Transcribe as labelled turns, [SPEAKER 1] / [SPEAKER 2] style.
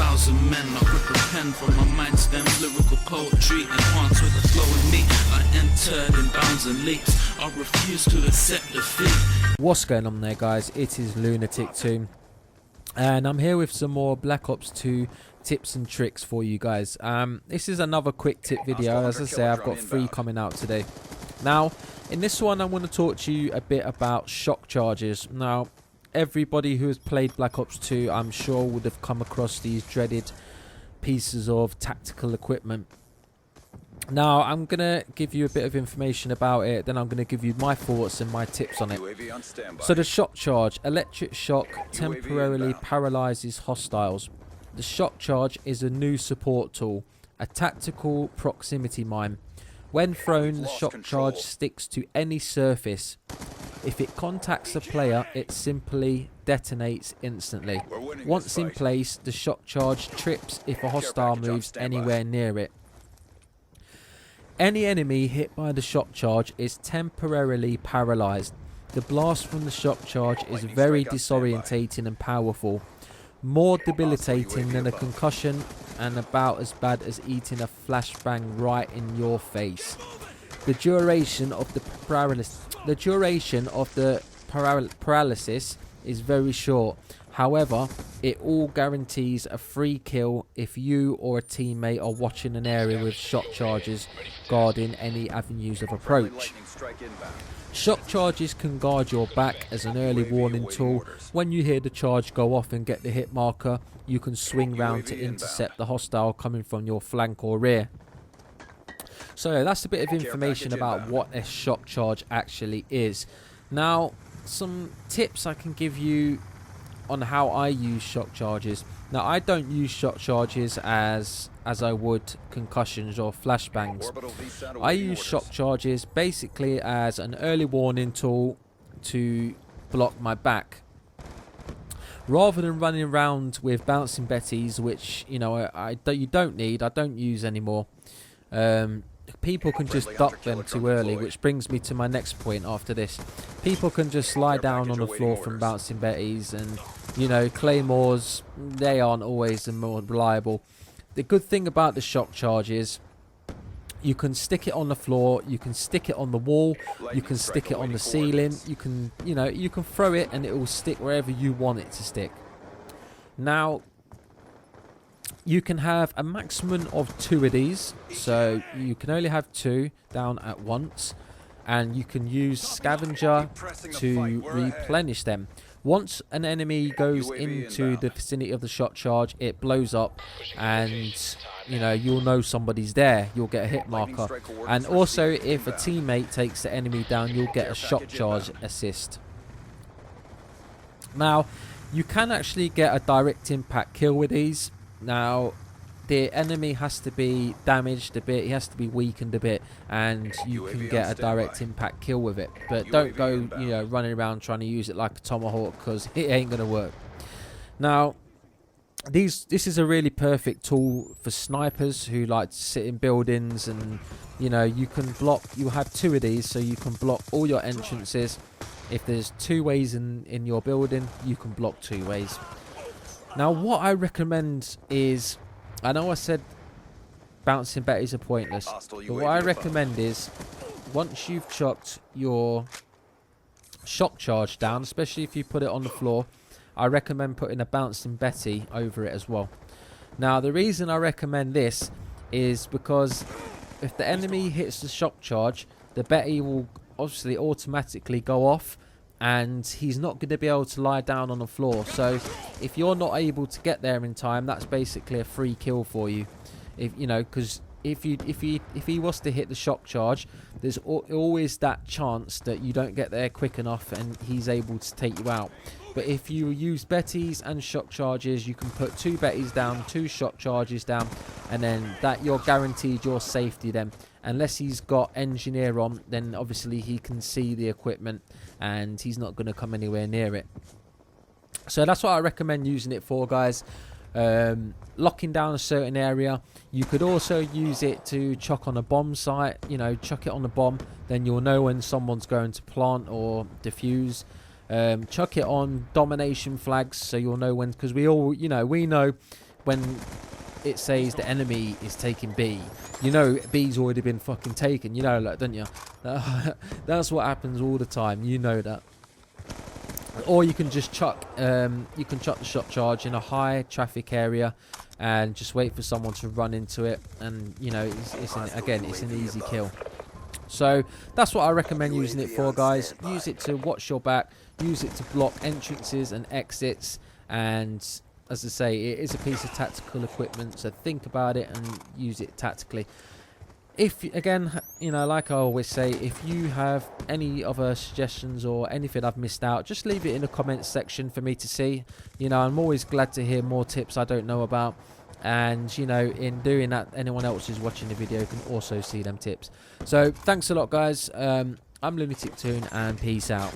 [SPEAKER 1] 1,000 men. I grip a pen from my mind stems, lyrical poetry enhanced with the flow in me. I entered in bounds and leaps. I refuse to accept defeat.
[SPEAKER 2] What's going on there, guys? It is Lunatic2, and I'm here with some more Black Ops 2 tips and tricks for you guys. This is another quick tip video. As I say, I've got 3 coming out today. Now, in this one, I want to talk to you a bit about shock charges. Now, everybody who has played Black Ops 2, I'm sure, would have come across these dreaded pieces of tactical equipment. Now, I'm going to give you a bit of information about it, then I'm going to give you my thoughts and my tips on it. So the shock charge, electric shock, temporarily paralyzes hostiles. The shock charge is a new support tool, a tactical proximity mine. When thrown, the shock charge sticks to any surface. If it contacts a player, it simply detonates instantly. Once in place, the shock charge trips if a hostile moves anywhere near it. Any enemy hit by the shock charge is temporarily paralyzed. The blast from the shock charge is very disorientating and powerful. More debilitating than a concussion and about as bad as eating a flashbang right in your face. The duration of the paralysis is very short. However, it all guarantees a free kill if you or a teammate are watching an area with shock charges guarding any avenues of approach. Shock charges can guard your back as an early warning tool. When you hear the charge go off and get the hit marker, you can swing round to intercept the hostile coming from your flank or rear. So that's a bit of information about what a shock charge actually is. Now, some tips I can give you on how I use shock charges. Now, I don't use shock charges as I would concussions or flashbangs. I use shock charges basically as an early warning tool to block my back. Rather than running around with bouncing betties, which you don't need, I don't use anymore. People can just duck them too early, which brings me to my next point after this. People can just lie down on the floor from bouncing betties, and claymores, they aren't always the more reliable. The good thing about the shock charge is you can stick it on the floor, you can stick it on the wall, you can stick it on the ceiling, you can throw it and it will stick wherever you want it to stick. Now, you can have a maximum of 2 of these, so you can only have 2 down at once, and you can use scavenger to replenish them. Once an enemy goes into the vicinity of the shock charge, it blows up, and you'll know somebody's there. You'll get a hit marker, and also if a teammate takes the enemy down, you'll get a shock charge assist. Now, you can actually get a direct impact kill with these. Now, the enemy has to be damaged a bit, he has to be weakened a bit, and you can get a direct impact kill with it. But don't go, running around trying to use it like a tomahawk, because it ain't going to work. Now, this is a really perfect tool for snipers who like to sit in buildings, and you can block. You have 2 of these, so you can block all your entrances. If there's 2 ways in your building, you can block 2 ways. Now, what I recommend is, I know I said bouncing betties are pointless, but what I recommend is, once you've chucked your shock charge down, especially if you put it on the floor, I recommend putting a bouncing betty over it as well. Now, the reason I recommend this is because if the enemy hits the shock charge, the betty will obviously automatically go off, and he's not going to be able to lie down on the floor. So if you're not able to get there in time, that's basically a free kill for you. Because if he was to hit the shock charge, there's always that chance that you don't get there quick enough and he's able to take you out. But if you use betties and shock charges, you can put 2 betties down, 2 shock charges down, and then that you're guaranteed your safety then. Unless he's got engineer on, then obviously he can see the equipment and he's not going to come anywhere near it. So that's what I recommend using it for, guys. Locking down a certain area. You could also use it to chuck on a bomb site, chuck it on a bomb, then you'll know when someone's going to plant or defuse. Chuck it on domination flags, so you'll know when, because we know when it says the enemy is taking B, you know B's already been fucking taken. You know that, don't you? That's what happens all the time. You know that. Or you can just chuck the shot charge in a high traffic area and just wait for someone to run into it, and you know it's an easy kill. So that's what I recommend using it for, guys. Use it to watch your back, use it to block entrances and exits, and as I say, it is a piece of tactical equipment, so think about it and use it tactically. If, again, you know, like I always say, if you have any other suggestions or anything I've missed out, just leave it in the comments section for me to see. You know, I'm always glad to hear more tips I don't know about. And, you know, in doing that, anyone else who's watching the video can also see them tips. So, thanks a lot, guys. I'm Lunatic Toon, and peace out.